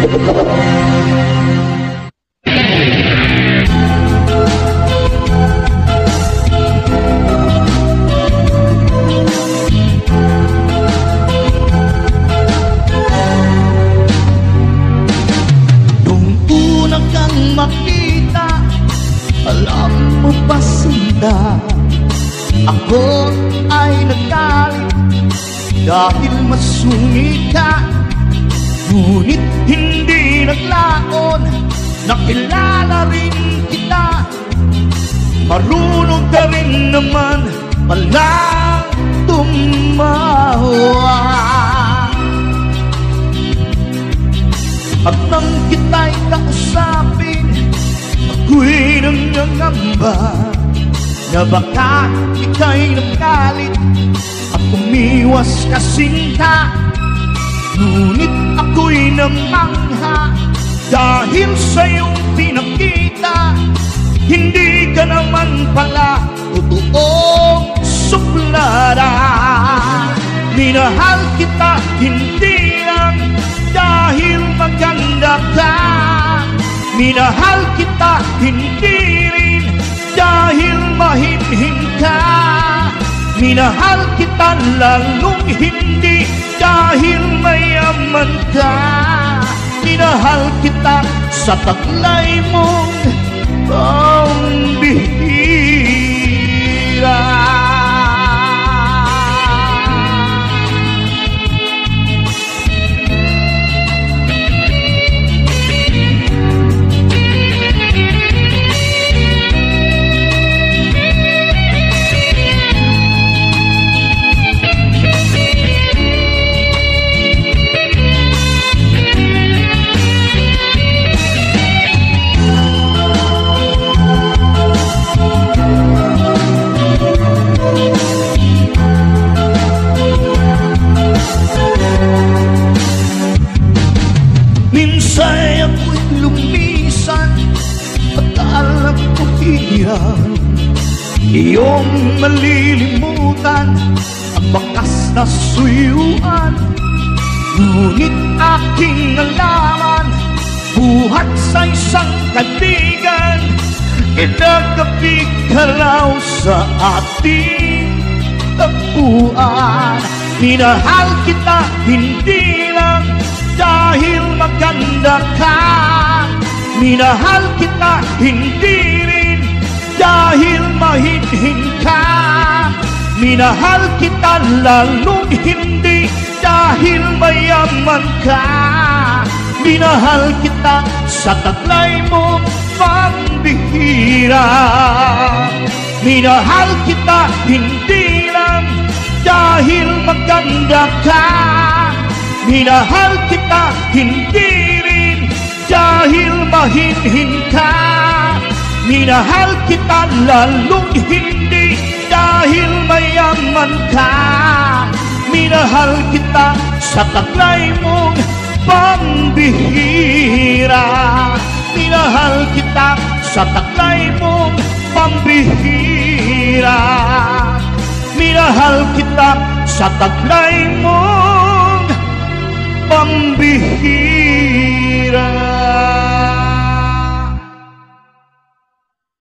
Nung una kang makita, alam mo ba sinta, ako ay nagalit dahil masungit ka. Ngunit hindi naglaon, nakilala rin kita. Marunong ka rin naman palang tumawa. At nang kita'y kausapin, ako'y nangangamba na baka ika'y nagalit at umiwas ka sinta. Ngunit ako'y namangha dahil sa iyong pinakita, hindi ka naman pala totoong suplada. Minahal kita hindi lang dahil maganda ka, minahal kita hindi rin dahil mahinhin ka. Minahal kita lalong hindi dahil mayaman ka. Minahal kita sa taglay mong pambihira. Minsan ako'y lumisan at alam ko hirap iyong malilimutan ang bakas na suyuan. Ngunit aking nalaman, buhat sa isang kaibigan, kinagapig ka raw sa ating tagpuan. Minahal kita hindi lang dahil maganda ka, minahal kita hindi rin dahil mahinhin ka. Minahal kita lalong hindi dahil mayaman ka. Minahal kita sa taglay mong pambihira. Minahal kita hindi lang dahil maganda ka, minahal kita hindi rin dahil mahinhin ka. Minahal kita lalong hindi dahil mayaman ka. Minahal kita sa taglay mong pambihira. Minahal kita sa taglay mong pambihira. Minahal kita sa taglay mong pambihira.